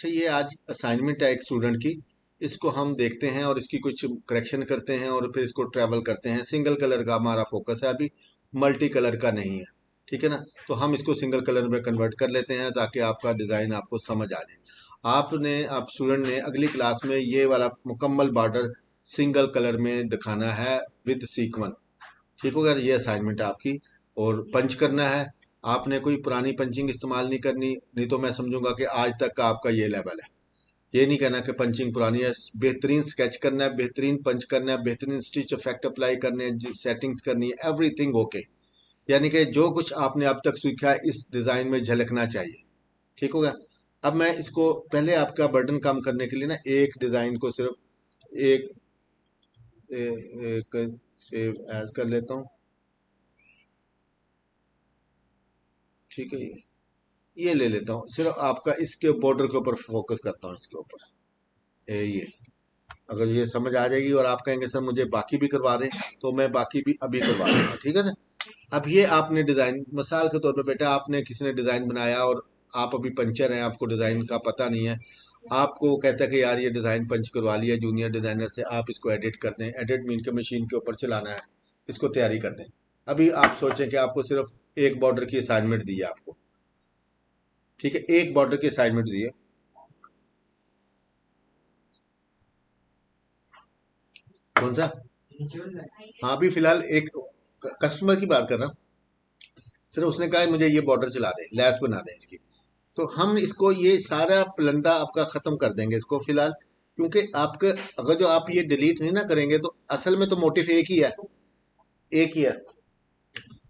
अच्छा, ये आज असाइनमेंट है एक स्टूडेंट की। इसको हम देखते हैं और इसकी कुछ करेक्शन करते हैं और फिर इसको ट्रैवल करते हैं। सिंगल कलर का हमारा फोकस है अभी, मल्टी कलर का नहीं है। ठीक है ना? तो हम इसको सिंगल कलर में कन्वर्ट कर लेते हैं ताकि आपका डिज़ाइन आपको समझ आ जाए। आप स्टूडेंट ने अगली क्लास में ये वाला मुकम्मल बॉर्डर सिंगल कलर में दिखाना है विद सीक्वन। ठीक हो गया? ये असाइनमेंट है आपकी। और पंच करना है। आपने कोई पुरानी पंचिंग इस्तेमाल नहीं करनी, नहीं तो मैं समझूंगा कि आज तक का आपका ये लेवल है। ये नहीं कहना कि पंचिंग पुरानी है। बेहतरीन स्केच करना है, बेहतरीन पंच करना है, बेहतरीन स्टिच इफेक्ट अप्लाई करने हैं, सेटिंग्स करनी है, एवरीथिंग ओके। यानी कि जो कुछ आपने अब तक सीखा है इस डिज़ाइन में झलकना चाहिए। ठीक हो गया? अब मैं इसको पहले आपका बर्डन कम करने के लिए ना एक डिज़ाइन को सिर्फ एक एक सेव एज कर लेता हूँ। ठीक है, ये ले लेता हूँ, सिर्फ आपका इसके बॉर्डर के ऊपर फोकस करता हूँ, इसके ऊपर। ये अगर ये समझ आ जाएगी और आप कहेंगे सर मुझे बाकी भी करवा दें, तो मैं बाकी भी अभी करवा दूंगा। ठीक है ना? अब ये आपने डिज़ाइन मिसाल के तौर पे, बेटा आपने किसी ने डिज़ाइन बनाया और आप अभी पंचर हैं, आपको डिज़ाइन का पता नहीं है। आपको वो कहता है कि यार ये डिज़ाइन पंच करवा लिया जूनियर डिज़ाइनर से, आप इसको एडिट कर दें। एडिट मीन के मशीन के ऊपर चलाना है, इसको तैयारी कर दें। अभी आप सोचें कि आपको सिर्फ एक बॉर्डर की असाइनमेंट दी है आपको। ठीक है, एक बॉर्डर की असाइनमेंट दी है। कौन सा? हाँ, अभी फिलहाल एक कस्टमर की बात कर रहा हूँ। सिर्फ उसने कहा है मुझे ये बॉर्डर चला दे, लैस बना दे इसकी। तो हम इसको ये सारा पलंदा आपका खत्म कर देंगे इसको फिलहाल। क्योंकि आपके अगर जो आप ये डिलीट नहीं ना करेंगे तो असल में तो मोटिव एक ही है, एक ही है।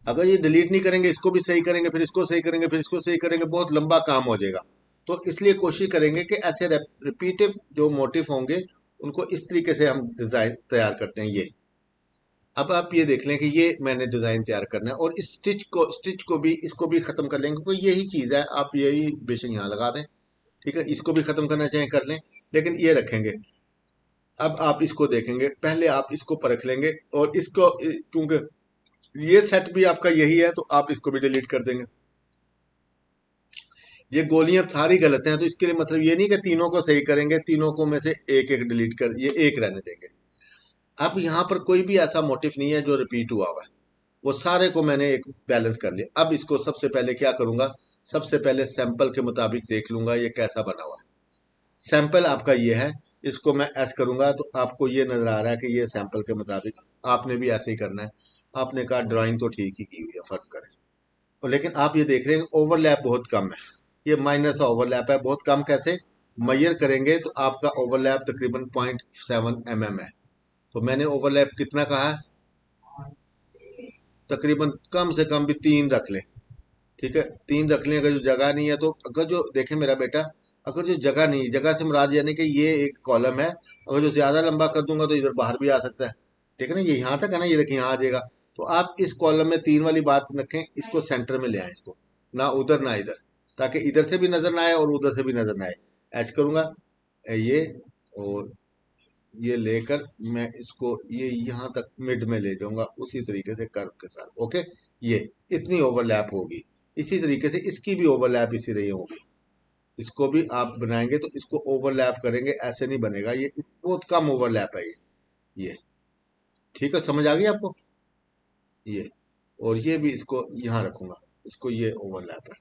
अगर ये डिलीट नहीं करेंगे, इसको भी सही करेंगे, फिर इसको सही करेंगे, फिर इसको सही करेंगे, बहुत लंबा काम हो जाएगा। तो इसलिए कोशिश करेंगे कि ऐसे रिपीटिव जो मोटिव होंगे उनको इस तरीके से हम डिजाइन तैयार करते हैं। ये अब आप ये देख लें कि ये मैंने डिज़ाइन तैयार करना है और इस स्टिच को भी इसको भी ख़त्म कर लेंगे, क्योंकि यही चीज़ है। आप यही बेशक यहाँ लगा दें। ठीक है, इसको भी ख़त्म करना चाहें कर लें, लेकिन ये रखेंगे। अब आप इसको देखेंगे, पहले आप इसको परख लेंगे और इसको क्योंकि ये सेट भी आपका यही है तो आप इसको भी डिलीट कर देंगे। ये गोलियां सारी गलत हैं, तो इसके लिए मतलब ये नहीं कि तीनों को सही करेंगे, तीनों को में से एक एक डिलीट कर ये एक रहने देंगे। अब यहाँ पर कोई भी ऐसा मोटिव नहीं है जो रिपीट हुआ हुआ है, वो सारे को मैंने एक बैलेंस कर लिया। अब इसको सबसे पहले क्या करूंगा, सबसे पहले सैंपल के मुताबिक देख लूंगा ये कैसा बना हुआ है। सैंपल आपका ये है, इसको मैं ऐस करूंगा तो आपको ये नजर आ रहा है कि ये सैंपल के मुताबिक आपने भी ऐसे ही करना है। आपने कहा ड्राइंग तो ठीक ही की हुई है फर्ज करें, और लेकिन आप ये देख रहे हैं ओवरलैप बहुत कम है। ये माइनर सा ओवरलैप है, बहुत कम। कैसे मेजर करेंगे तो आपका ओवरलैप तकरीबन 0.7 mm है। तो मैंने ओवरलैप कितना कहा है? तकरीबन कम से कम भी 3 रख लें। ठीक है, 3 रख लें। अगर जो जगह नहीं है तो अगर जो देखें मेरा बेटा, अगर जो जगह नहीं, जगह से मुराद यानी कि ये एक कॉलम है, अगर जो ज्यादा लंबा कर दूंगा तो इधर बाहर भी आ सकता है। ठीक है ना? ये यहाँ तक है ना, ये देखिए यहाँ आ जाएगा। तो आप इस कॉलम में 3 वाली बात रखें, इसको सेंटर में ले आए, इसको ना उधर ना इधर, ताकि इधर से भी नजर ना आए और उधर से भी नजर ना आए। ऐच करूंगा ये, और ये लेकर मैं इसको ये यहाँ तक मिड में ले जाऊंगा उसी तरीके से कर्व के साथ। ओके, ये इतनी ओवरलैप होगी। इसी तरीके से इसकी भी ओवरलैप इसी रही होगी। इसको भी आप बनाएंगे तो इसको ओवरलैप करेंगे, ऐसे नहीं बनेगा। ये बहुत कम ओवरलैप है ये। ठीक है, समझ आ गई आपको? ये और ये भी इसको यहाँ रखूंगा, इसको ये ओवरलैप है,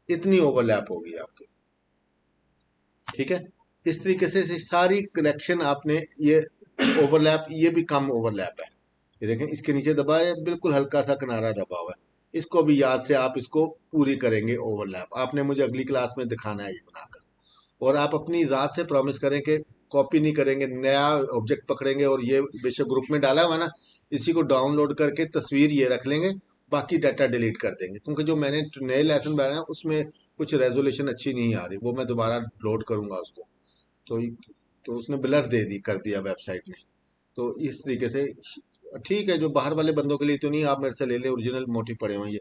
इतनी ओवरलैप होगी आपकी। ठीक है, इस तरीके से सारी कलेक्शन आपने ये ओवरलैप, ये भी कम ओवरलैप है। ये देखें इसके नीचे दबा है, बिल्कुल हल्का सा किनारा दबा हुआ है। इसको भी याद से आप इसको पूरी करेंगे ओवरलैप। आपने मुझे अगली क्लास में दिखाना है ये बनाकर। और आप अपनी ज़ात से प्रॉमिस करें कि कॉपी नहीं करेंगे, नया ऑब्जेक्ट पकड़ेंगे और ये बेशक ग्रुप में डाला हुआ है ना, इसी को डाउनलोड करके तस्वीर ये रख लेंगे, बाकी डाटा डिलीट कर देंगे। क्योंकि जो मैंने नए लेसन बनाए हैं उसमें कुछ रेजोल्यूशन अच्छी नहीं आ रही, वो मैं दोबारा लोड करूंगा उसको। तो उसने ब्लर दे दी कर दिया वेबसाइट ने। तो इस तरीके से ठीक है, जो बाहर वाले बंदों के लिए तो नहीं, आप मेरे से ले लें, ओरिजिनल मोटिव पड़े हुए हैं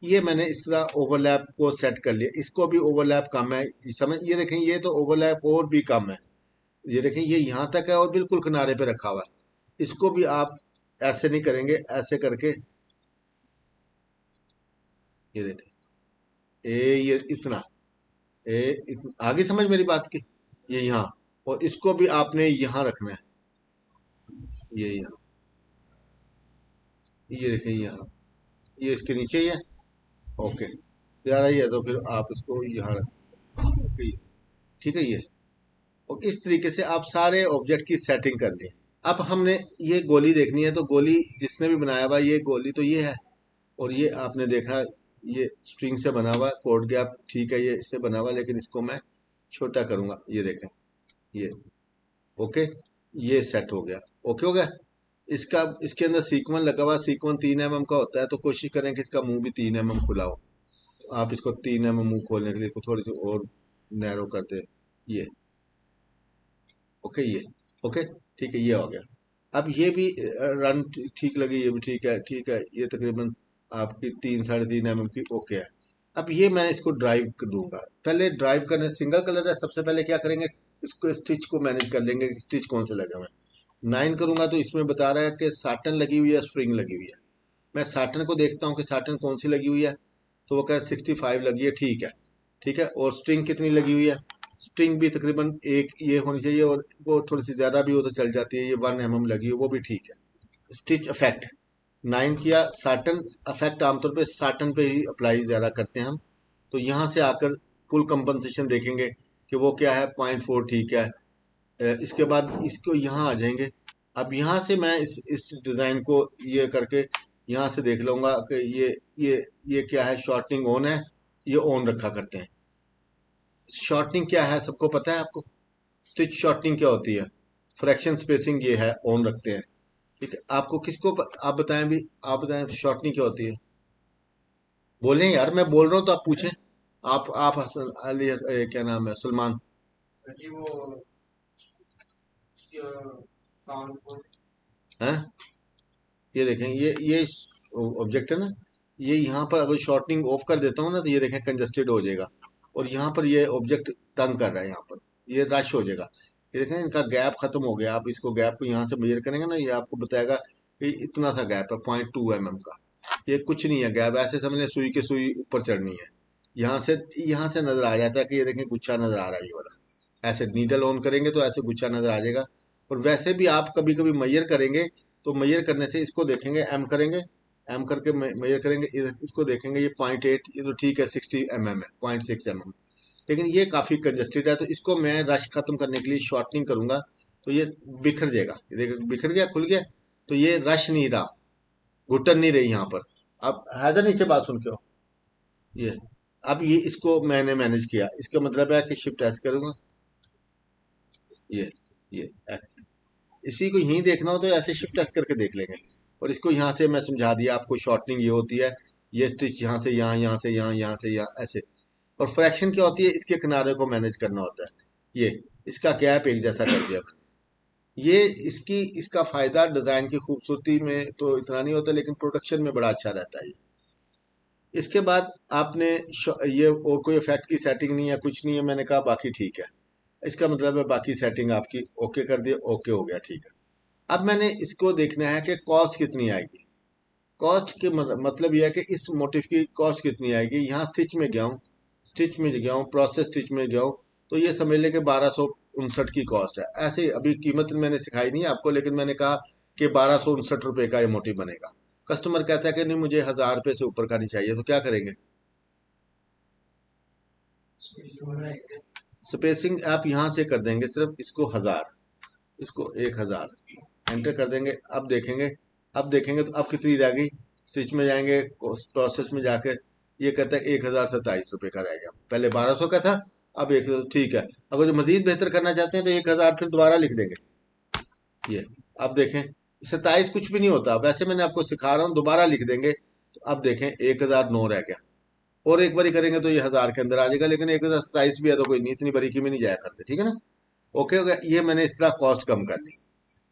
ये मैंने इसका ओवरलैप को सेट कर लिया। इसको भी ओवरलैप कम है इस समय, ये देखें ये तो ओवरलैप और भी कम है। ये देखें ये यहाँ तक है और बिल्कुल किनारे पे रखा हुआ है। इसको भी आप ऐसे नहीं करेंगे, ऐसे करके ये देखें ये इतना, आगे समझ मेरी बात की। ये यहाँ, और इसको भी आपने यहाँ रखना है, ये यहाँ, ये देखिए यहाँ, ये इसके नीचे ही है। ओके, ज़्यादा ही है तो फिर आप इसको यहाँ रख। ओके, ठीक है ये। और इस तरीके से आप सारे ऑब्जेक्ट की सेटिंग कर लें। अब हमने ये गोली देखनी है, तो गोली जिसने भी बनाया हुआ ये गोली तो ये है, और ये आपने देखा ये स्ट्रिंग से बना हुआ कोड गैप, ठीक है, ये इससे बना हुआ, लेकिन इसको मैं छोटा करूंगा, ये देखें ये। ओके, ये सेट हो गया। ओके हो गया। इसका इसके अंदर सीक्वेंस लगा हुआ, सीक्वेंस 3 mm का होता है, तो कोशिश करें कि इसका मुंह भी 3 mm खुला हो। आप इसको 3 mm मुंह खोलने के लिए इसको थोड़ी सी और नैरो कर दें, ये। ओके ये। ओके, ठीक है, ये हो गया। अब ये भी रन ठीक लगी, ये भी ठीक है, ठीक है, ये तकरीबन आपकी 3 साढ़े 3 mm की ओके है। अब ये मैं इसको ड्राइव दूंगा। पहले ड्राइव करने, सिंगल कलर है, सबसे पहले क्या करेंगे, इसको स्टिच को मैनेज कर लेंगे कि स्टिच कौन से लगे हुए हैं। 9 करूंगा तो इसमें बता रहा है कि साटन लगी हुई है, स्प्रिंग लगी हुई है। मैं साटन को देखता हूँ कि साटन कौन सी लगी हुई है, तो वो कह रहा है 65 लगी है, ठीक है। ठीक है, और स्ट्रिंग कितनी लगी हुई है, स्ट्रिंग भी तकरीबन एक ये होनी चाहिए, और वो थोड़ी सी ज़्यादा भी हो तो चल जाती है, ये 1 mm लगी है, वो भी ठीक है। स्टिच अफेक्ट 9 किया, साटन अफेक्ट आमतौर पे साटन पे ही अप्लाई ज़्यादा करते हैं हम। तो यहाँ से आकर फुल कंपनसेशन देखेंगे कि वो क्या है, 0.4 ठीक है। इसके बाद इसको यहाँ आ जाएंगे। अब यहाँ से मैं इस डिज़ाइन को ये करके यहाँ से देख लूँगा कि ये क्या है, शॉर्टनिंग ऑन है, ये ऑन रखा करते हैं। शॉर्टनिंग क्या है सबको पता है आपको, स्टिच शॉर्टनिंग क्या होती है, फ्रैक्शन स्पेसिंग ये है, ऑन रखते हैं। ठीक है, आपको आप बताएं भी, आप बताएं शॉर्टनिंग क्या होती है। बोलें यार, मैं बोल रहा हूँ तो आप पूछें। आप हसन अली क्या नाम है, सलमान। जी वो हैं, ये देखें, ये ऑब्जेक्ट है ना, ये यहाँ पर अगर शॉर्टनिंग ऑफ कर देता हूँ ना, तो ये देखें कंजस्टेड हो जाएगा, और यहाँ पर ये ऑब्जेक्ट तंग कर रहा है, यहाँ पर ये रश हो जाएगा। ये देखें इनका गैप खत्म हो गया। आप इसको गैप को यहाँ से मेजर करेंगे ना, ये आपको बताएगा कि इतना सा गैप है, 0.2 mm का। ये कुछ नहीं है गैप, ऐसे समझ लें सुई के सुई ऊपर चढ़नी है। यहाँ से नजर आ जाता है कि ये देखें गुच्छा नजर आ रहा है, ये वाला। ऐसे नीडल ऑन करेंगे तो ऐसे गुच्छा नजर आ जाएगा। और वैसे भी आप कभी कभी मैयर करेंगे, तो मैयर करने से इसको देखेंगे, एम करेंगे, एम करके मैयर करेंगे, इसको देखेंगे, ये 0.8, ये तो ठीक है, 60 mm है, 0.6 mm। लेकिन ये काफ़ी कंजस्टेड है, तो इसको मैं रश खत्म करने के लिए शॉर्टनिंग करूंगा, तो ये बिखर जाएगा। ये देखो बिखर गया, खुल गया, तो ये रश नहीं रहा, घुटन नहीं रही यहाँ पर। अब हैदर नीचे बात सुन के हो, ये। अब ये इसको मैंने मैनेज किया, इसका मतलब है कि शिफ्ट एस करूंगा, ये ऐसे। इसी को यहीं देखना हो तो ऐसे शिफ्ट एस करके देख लेंगे। और इसको यहाँ से मैं समझा दिया आपको, शॉर्टनिंग ये होती है, ये स्टिच यहाँ से यहाँ, यहाँ से यहाँ, यहाँ से यहाँ, ऐसे। और फ्रैक्शन क्या होती है, इसके किनारे को मैनेज करना होता है, ये। इसका गैप एक जैसा कर दिया मैंने। ये इसका फायदा डिजाइन की खूबसूरती में तो इतना नहीं होता, लेकिन प्रोडक्शन में बड़ा अच्छा रहता है ये। इसके बाद आपने ये और कोई इफेक्ट की सेटिंग नहीं है, कुछ नहीं है, मैंने कहा बाकी ठीक है। इसका मतलब है बाकी सेटिंग आपकी ओके कर दी, ओके हो गया, ठीक है। अब मैंने इसको देखना है कि कॉस्ट कितनी आएगी। कॉस्ट के मतलब यह है कि इस मोटिव की कॉस्ट कितनी आएगी। यहाँ स्टिच में गया हूँ, प्रोसेस स्टिच में गया हूँ, तो ये समझ लें कि 1259 की कॉस्ट है। ऐसे अभी कीमत मैंने सिखाई नहीं आपको, लेकिन मैंने कहा कि 1259 रुपये का ये मोटिव बनेगा। कस्टमर कहता है कि नहीं मुझे 1000 रुपये से ऊपर का नहीं चाहिए, तो क्या करेंगे। स्पेसिंग आप यहाँ से कर देंगे, सिर्फ इसको 1000, इसको 1000 एंटर कर देंगे। अब देखेंगे तो अब कितनी रह गई। स्टिच में जाएंगे, प्रोसेस में जाकर ये कहता है 1027 रुपये का रह गया, पहले 1200 का था, अब 1। ठीक है, अगर जो मजीद बेहतर करना चाहते हैं तो 1000 फिर दोबारा लिख देंगे, ये। अब देखें 27 कुछ भी नहीं होता, वैसे मैंने आपको सिखा रहा हूँ, दोबारा लिख देंगे, तो अब देखें 1009 रह गया। और एक बारी करेंगे तो ये 1000 के अंदर आ जाएगा, लेकिन 1027 भी है तो कोई नहीं, इतनी बारीकी में नहीं जाया करते, ठीक है ना। ओके हो गया, ये मैंने इस तरह कॉस्ट कम कर दी।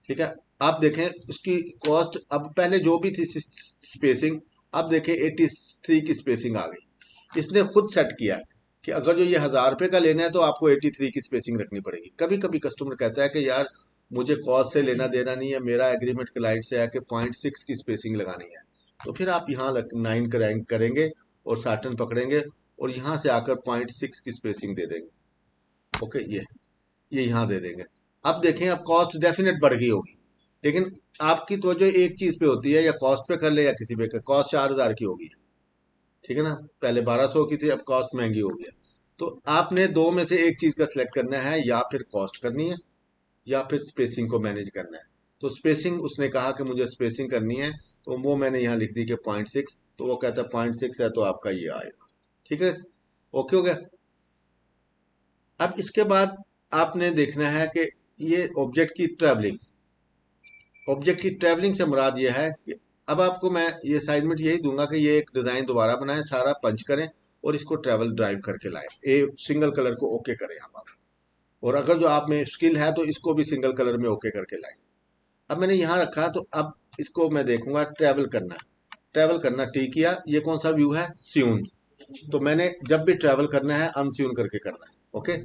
ठीक है, आप देखें उसकी कॉस्ट, अब पहले जो भी थी स्पेसिंग, अब देखें 83 की स्पेसिंग आ गई। इसने खुद सेट किया कि अगर जो ये 1000 रुपये का लेना है तो आपको 83 की स्पेसिंग रखनी पड़ेगी। कभी कभी कस्टमर कहता है कि यार मुझे कॉस्ट से लेना देना नहीं है, मेरा एग्रीमेंट क्लाइंट से है कि 0.6 की स्पेसिंग लगानी है, तो फिर आप यहाँ 9 करेंगे और साटन पकड़ेंगे और यहाँ से आकर 0.6 की स्पेसिंग दे देंगे। ओके, ये यहाँ दे देंगे। अब देखें, अब कॉस्ट डेफिनेट बढ़ गई होगी, लेकिन आपकी तो जो एक चीज पे होती है, या कॉस्ट पे कर ले या किसी पे कर, कॉस्ट 4,000 की होगी, ठीक है ना। पहले 1200 की थी, अब कॉस्ट महंगी हो गई है। तो आपने दो में से एक चीज का सिलेक्ट करना है, या फिर कॉस्ट करनी है या फिर स्पेसिंग को मैनेज करना है। तो स्पेसिंग उसने कहा कि मुझे स्पेसिंग करनी है, तो वो मैंने यहाँ लिख दी कि 0.6, तो वो कहता है 0.6 है तो आपका ये आएगा, ठीक है। ओके हो गया। अब इसके बाद आपने देखना है कि ये ऑब्जेक्ट की ट्रैवलिंग, ऑब्जेक्ट की ट्रैवलिंग से मुराद ये है कि अब आपको मैं ये असाइनमेंट यही दूंगा कि ये एक डिज़ाइन दोबारा बनाएं, सारा पंच करें और इसको ट्रैवल ड्राइव करके लाएं। ए सिंगल कलर को ओके करें आप। और अगर जो आप में स्किल है तो इसको भी सिंगल कलर में ओके करके लाएं। अब मैंने यहाँ रखा, तो अब इसको मैं देखूंगा ट्रैवल करना, ट्रैवल करना ठीक किया। ये कौन सा व्यू है? स्यून। तो मैंने जब भी ट्रैवल करना है अनस्यून करके करना है। ओके,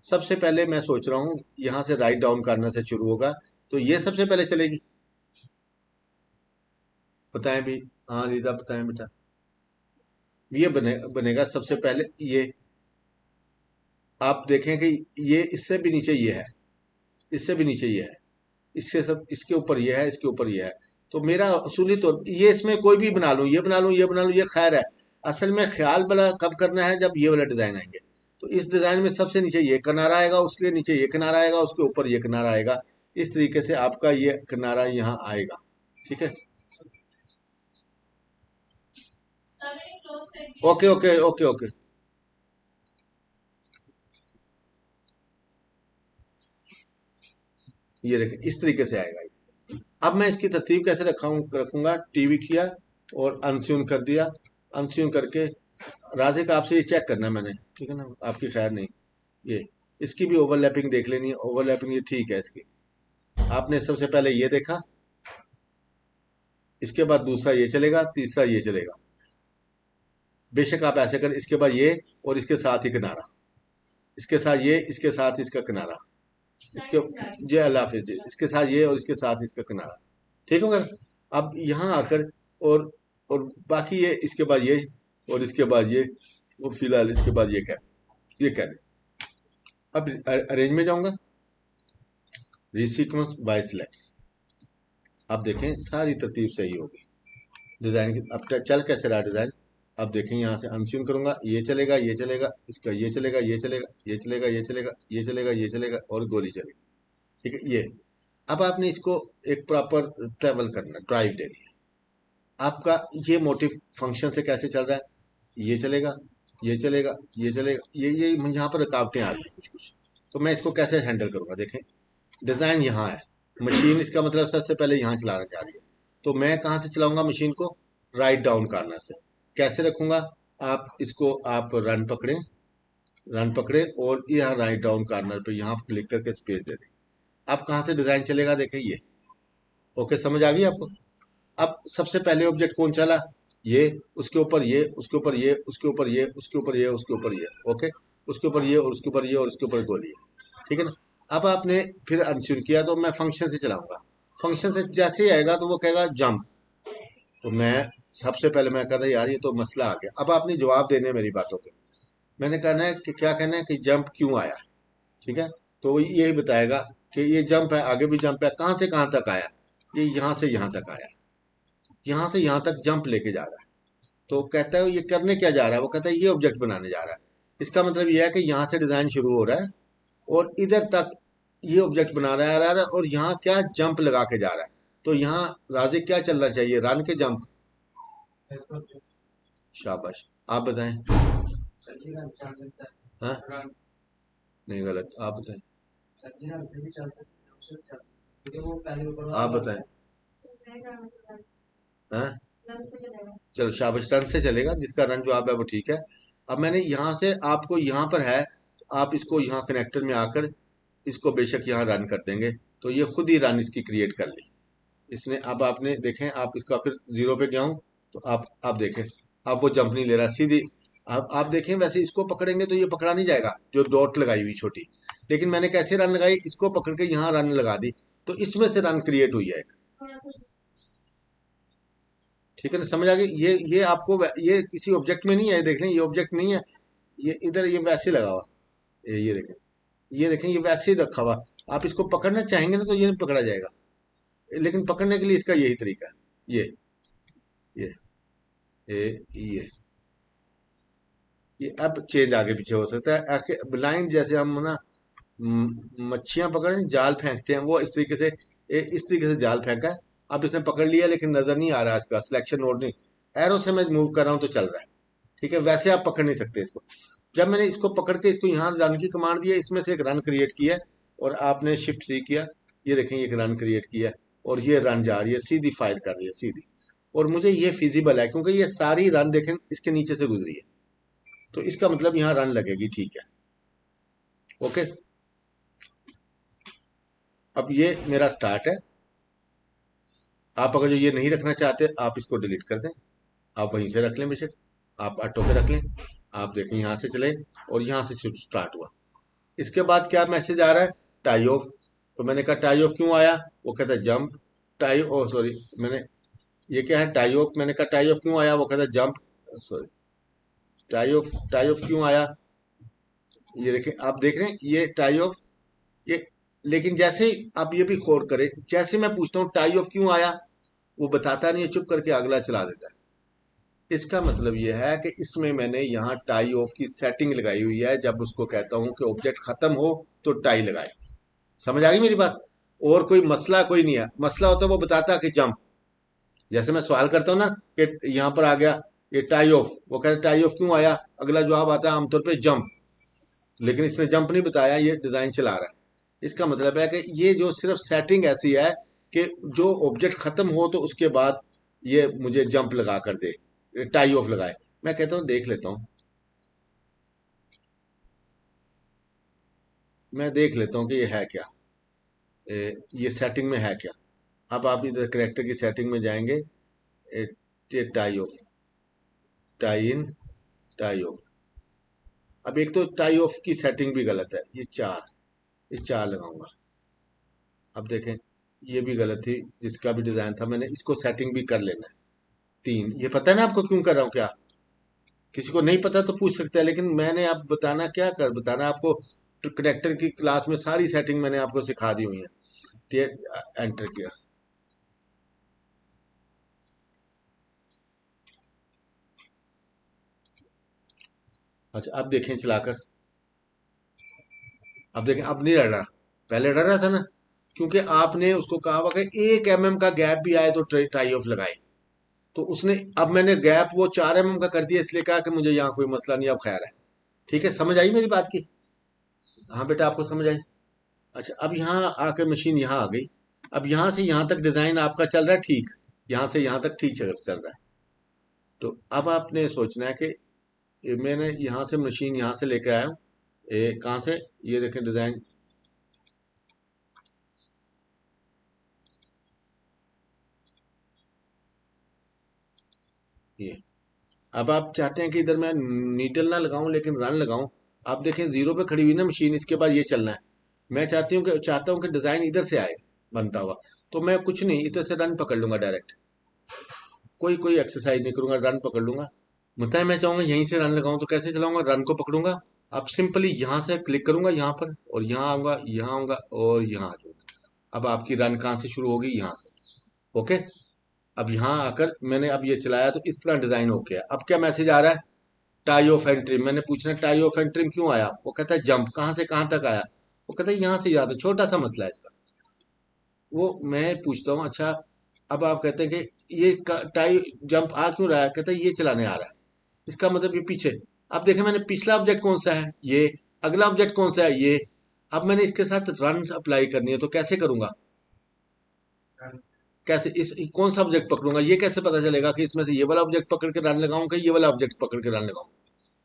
सबसे पहले मैं सोच रहा हूँ यहाँ से राइट डाउन करने से शुरू होगा, तो ये सबसे पहले चलेगी। बताएं भी, हाँ रीता बताएं बेटा। ये बनेगा सबसे पहले ये। आप देखें कि ये इससे भी नीचे ये है, इससे भी नीचे ये है, इससे सब, इसके ऊपर ये है, इसके ऊपर ये है। तो मेरा असूली तौर ये, इसमें कोई भी बना लूं, ये बना लूं, ये बना लूं, ये खैर है। असल में ख्याल वाला कब करना है? जब ये वाला डिजाइन आएंगे। तो इस डिजाइन में सबसे नीचे ये किनारा आएगा, उसके नीचे ये किनारा आएगा, उसके ऊपर ये किनारा आएगा। इस तरीके से आपका ये किनारा यहाँ आएगा, ठीक है। Okay okay okay okay. ये देखें, इस तरीके से आएगा ये। अब मैं इसकी तरतीब कैसे रखूंगा? टीवी किया और अनस्यून कर दिया। अनस्यून करके राजिक आपसे ये चेक करना है मैंने, ठीक है ना, आपकी खैर नहीं। ये इसकी भी ओवरलैपिंग देख लेनी है, ओवरलैपिंग ये ठीक है इसकी। आपने सबसे पहले ये देखा, इसके बाद दूसरा ये चलेगा, तीसरा ये चलेगा। बेशक आप ऐसे कर, इसके बाद ये और इसके साथ ही किनारा, इसके साथ ये, इसके साथ इसका किनारा, इसके, ये अल्लाह हाफिज जी, इसके साथ ये और इसके साथ इसका किनारा, ठीक होगा। अब यहाँ आकर और बाकी ये, इसके बाद ये और इसके बाद ये, वो फिलहाल इसके बाद ये कह दे। अब अरेंज में जाऊंगा, रिसीक्वेंस बाय सिलेक्ट्स। अब देखें सारी तरतीब सही होगी डिजाइन की। अब चल कैसे रहा डिजाइन? अब देखें, यहाँ से अनस्यून करूंगा, ये चलेगा, ये चलेगा, इसका ये चलेगा, ये चलेगा, ये चलेगा, ये चलेगा, ये चलेगा, ये चलेगा और गोली चलेगी, ठीक है। ये अब आपने इसको एक प्रॉपर ट्रेवल करना, ड्राइव देनी है। आपका ये मोटिव फंक्शन से कैसे चल रहा है? ये चलेगा, ये चलेगा, ये चलेगा, ये यहाँ पर रुकावटें आ रही हैं कुछ कुछ। तो मैं इसको कैसे हैंडल करूंगा? देखें, डिजाइन यहाँ है, मशीन इसका मतलब सबसे पहले यहाँ चलाना चाह रही है। तो मैं कहाँ से चलाऊंगा मशीन को? राइट डाउन कॉर्नर से। कैसे रखूंगा? आप इसको आप रन पकड़ें, रन पकड़े और यहाँ राइट डाउन कॉर्नर पे यहाँ क्लिक करके स्पेस दे दें। अब कहाँ से डिजाइन चलेगा? देखें ये। ओके, समझ आ गई आपको? अब सबसे पहले ऑब्जेक्ट कौन चला? ये, उसके ऊपर ये, उसके ऊपर ये, उसके ऊपर ये, उसके ऊपर ये, उसके ऊपर ये। ओके, उसके ऊपर ये और उसके ऊपर ये और उसके ऊपर गोली है, ठीक है ना। अब आपने फिर अनस्यून किया, तो मैं फंक्शन से चलाऊंगा। फंक्शन से जैसे ही आएगा तो वो कहेगा जंप। तो मैं सबसे पहले मैं कहता यार ये तो मसला आ गया। अब आपने जवाब देने हैं मेरी बातों के। मैंने कहना है कि क्या कहना है कि जंप क्यों आया, ठीक है। तो वो यही बताएगा कि ये जंप है, आगे भी जंप है, कहाँ से कहाँ तक आया? ये यहाँ से यहाँ तक आया, यहाँ से यहाँ तक जंप लेके जा रहा है। तो कहता है ये करने क्या जा रहा है? वो कहता है ये ऑब्जेक्ट बनाने जा रहा है। इसका मतलब ये है कि यहाँ से डिजाइन शुरू हो रहा है और इधर तक ये ऑब्जेक्ट बना रहा है और यहाँ क्या जंप लगा के जा रहा है। तो यहाँ राजिक क्या चलना चाहिए? रन के जंप? शाबाश, आप बताएं। हाँ, नहीं गलत, आप बताएं। आप बताएं। हाँ, चलो शाबाश, रन से चलेगा, जिसका रन जवाब है वो ठीक है। अब मैंने यहाँ से आपको, यहाँ पर है, तो आप इसको यहाँ कनेक्टर में आकर इसको बेशक यहाँ रन कर देंगे, तो ये खुद ही रन इसकी क्रिएट कर ली इसने। अब आपने देखें, आप इसका फिर जीरो पे गया हूँ, तो आप देखें, अब वो जंप नहीं ले रहा सीधी। अब आप देखें, वैसे इसको पकड़ेंगे तो ये पकड़ा नहीं जाएगा, जो डॉट लगाई हुई छोटी। लेकिन मैंने कैसे रन लगाई? इसको पकड़ के यहाँ रन लगा दी, तो इसमें से रन क्रिएट हुई है एक, ठीक है ना। समझ आ गई? ये आपको, ये किसी ऑब्जेक्ट में नहीं है, देख लें, ये ऑब्जेक्ट नहीं है, ये इधर ये वैसे ही लगा हुआ, ये देखें, ये देखें, ये वैसे ही रखा हुआ। आप इसको पकड़ना चाहेंगे ना तो ये नहीं पकड़ा जाएगा, लेकिन पकड़ने के लिए इसका यही तरीका है। ये ये ये ये अब चेंज आगे पीछे हो सकता है। आके लाइन जैसे हम ना मच्छियां पकड़े जाल फेंकते हैं, वो इस तरीके से, इस तरीके से जाल फेंका है। अब इसने पकड़ लिया लेकिन नजर नहीं आ रहा, इसका सिलेक्शन मोड नहीं, एरो से मैं मूव कर रहा हूं तो चल रहा है। ठीक है, वैसे आप पकड़ नहीं सकते इसको। जब मैंने इसको पकड़ के इसको यहाँ रन की कमांड दी है, इसमें से एक रन क्रिएट किया है, और आपने शिफ्ट सी किया, ये देखें एक रन क्रिएट किया है, और ये रन जा रही है, सीधी फायर कर रही है सीधी। और मुझे ये फिजिबल है क्योंकि ये सारी रन देखें इसके नीचे से गुजरी है, तो इसका मतलब यहाँ रन लगेगी। ठीक है, ओके। अब ये मेरा स्टार्ट है। आप अगर जो ये नहीं रखना चाहते, आप इसको डिलीट कर दें, आप वहीं से रख लें बेशक, आप ऑटो पे रख लें। आप देखें यहाँ से चले और यहाँ से स्टार्ट हुआ। इसके बाद क्या मैसेज आ रहा है, टाई ऑफ। तो मैंने कहा टाई ऑफ क्यों आया, वो कहता है जंप टाई, ओ सॉरी, मैंने ये क्या है टाई ऑफ, मैंने कहा टाई ऑफ क्यों आया, वो कहता है जंप, सॉरी, टाई ऑफ क्यों आया। ये देखें, आप देख रहे हैं ये टाई ऑफ, ये, लेकिन जैसे ही आप ये भी गौर करें, जैसे मैं पूछता हूँ टाई ऑफ क्यों आया, वो बताता नहीं है, चुप करके अगला चला देता है। इसका मतलब ये है कि इसमें मैंने यहाँ टाई ऑफ की सेटिंग लगाई हुई है। जब उसको कहता हूँ कि ऑब्जेक्ट खत्म हो तो टाई लगाए। समझ आ गई मेरी बात। और कोई मसला कोई नहीं है, मसला होता है वो बताता कि जंप, जैसे मैं सवाल करता हूँ ना कि यहाँ पर आ गया ये टाई ऑफ, वो कहता है टाई ऑफ क्यों आया, अगला जवाब आता है आमतौर पर जंप, लेकिन इसने जंप नहीं बताया, ये डिजाइन चला रहा है। इसका मतलब है कि ये जो सिर्फ सेटिंग ऐसी है कि जो ऑब्जेक्ट खत्म हो तो उसके बाद ये मुझे जंप लगा कर दे, टाई ऑफ लगाए। मैं कहता हूँ देख लेता हूँ, मैं देख लेता हूँ कि ये है क्या, ये सेटिंग में है क्या। अब आप इधर करेक्टर की सेटिंग में जाएंगे, tie of, tie in, tie of. अब एक तो टाई ऑफ की सेटिंग भी गलत है, ये चार लगाऊंगा। अब देखें, ये भी गलत थी, जिसका भी डिजाइन था मैंने इसको सेटिंग भी कर लेना है। तीन, ये पता है ना आपको क्यों कर रहा हूँ क्या, किसी को नहीं पता तो पूछ सकता है, लेकिन मैंने आप बताना क्या कर बताना आपको, कनेक्टर की क्लास में सारी सेटिंग मैंने आपको सिखा दी हुई है। ठीक, एंटर किया। अच्छा अब देखें चलाकर, अब देखें अब नहीं डर रहा, पहले डर रहा था ना, क्योंकि आपने उसको कहा हुआ कि 1 mm का गैप भी आए तो टाई ऑफ लगाए। तो उसने, अब मैंने गैप वो 4 mm का कर दिया, इसलिए कहा कि मुझे यहाँ कोई मसला नहीं, अब खैर है। ठीक है, समझ आई मेरी बात की। हाँ बेटा आपको समझ आई। अच्छा अब यहाँ आकर मशीन यहाँ आ गई। अब यहाँ से यहाँ तक डिजाइन आपका चल रहा है ठीक, यहाँ से यहाँ तक ठीक चल रहा है। तो अब आपने सोचना है कि मैंने यहाँ से मशीन यहाँ से लेकर आया हूँ, कहाँ से, ये देखें डिजाइन, ये। अब आप चाहते हैं कि इधर मैं नीडल ना लगाऊं लेकिन रन लगाऊं। आप देखें जीरो पे खड़ी हुई ना मशीन, इसके बाद ये चलना है। मैं चाहता हूँ कि डिजाइन इधर से आए बनता हुआ, तो मैं कुछ नहीं, इधर से रन पकड़ लूंगा डायरेक्ट, कोई कोई एक्सरसाइज नहीं करूंगा, रन पकड़ लूंगा। मतलब मैं चाहूंगा यहीं से रन लगाऊं तो कैसे चलाऊंगा, रन को पकड़ूंगा। अब सिंपली यहाँ से क्लिक करूंगा यहाँ पर, और यहाँ आऊंगा, यहाँ आऊंगा और यहाँ आ जाऊंगा। अब आपकी रन कहाँ से शुरू होगी, यहाँ से। ओके, अब यहाँ आकर मैंने अब ये चलाया तो इस तरह डिजाइन हो गया। अब क्या मैसेज आ रहा है, टाई ऑफ एंड ट्रिम। मैंने पूछना टाई ऑफ एंड ट्रिम क्यों आया, वो कहता है जंप, कहाँ से कहाँ तक आया, वो कहता है यहाँ से यहाँ तक, छोटा सा मसला है इसका। वो मैं पूछता हूँ अच्छा, अब आप कहते हैं कि ये टाई जंप आ क्यों रहा है, कहता है ये चलाने आ रहा है। इसका मतलब ये पीछे, अब देखें मैंने पिछला ऑब्जेक्ट कौन सा है ये, अगला ऑब्जेक्ट कौन सा है ये। अब मैंने इसके साथ रन अप्लाई करनी है तो कैसे करूंगा, कैसे कौन सा ऑब्जेक्ट पकड़ूंगा, ये कैसे पता चलेगा कि इसमें से ये वाला ऑब्जेक्ट पकड़ के रन लगाऊं कि ये वाला ऑब्जेक्ट पकड़ के रन लगाऊं,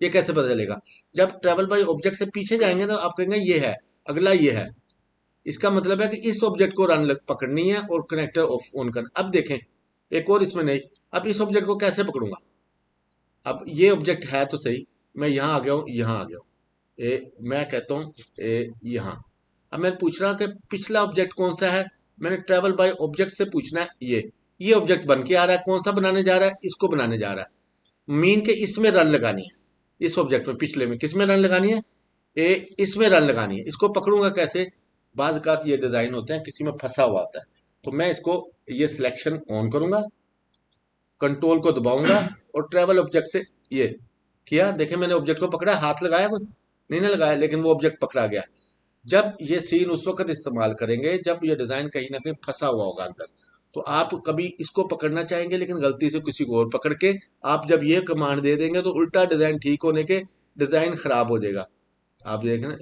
ये कैसे पता चलेगा। जब ट्रेवल बाय ऑब्जेक्ट से पीछे जाएंगे तो आप कहेंगे ये है, अगला ये है। इसका मतलब है कि इस ऑब्जेक्ट को रन पकड़नी है और कनेक्टर ऑफ ऑन करना। अब देखें एक और इसमें नहीं, अब इस ऑब्जेक्ट को कैसे पकड़ूंगा। अब ये ऑब्जेक्ट है तो सही, मैं यहाँ आ गया हूँ, यहाँ आ गया हूँ, मैं कहता हूँ यहाँ। अब मैं पूछ रहा हूँ कि पिछला ऑब्जेक्ट कौन सा है, मैंने ट्रेवल बाय ऑब्जेक्ट से पूछना है ये ऑब्जेक्ट बन के आ रहा है, कौन सा बनाने जा रहा है, इसको बनाने जा रहा है, मीन के इसमें रन लगानी है। इस ऑब्जेक्ट में पिछले में किस में रन लगानी है, इसमें रन लगानी है। इसको पकड़ूंगा कैसे, बाज का ये डिजाइन होते हैं किसी में फंसा हुआ होता है। तो मैं इसको ये सिलेक्शन ऑन करूंगा, कंट्रोल को दबाऊंगा और ट्रेवल ऑब्जेक्ट से ये किया, देखे मैंने ऑब्जेक्ट को पकड़ा, हाथ लगाया कुछ नहीं ना लगाया, लेकिन वो ऑब्जेक्ट पकड़ा गया। जब ये सीन उस वक्त इस्तेमाल करेंगे जब ये डिजाइन कहीं ना कहीं फंसा हुआ होगा अंदर। तो आप कभी इसको पकड़ना चाहेंगे लेकिन गलती से किसी को और पकड़ के आप जब ये कमांड दे देंगे तो उल्टा डिजाइन ठीक होने के डिजाइन खराब हो जाएगा। आप देखें ना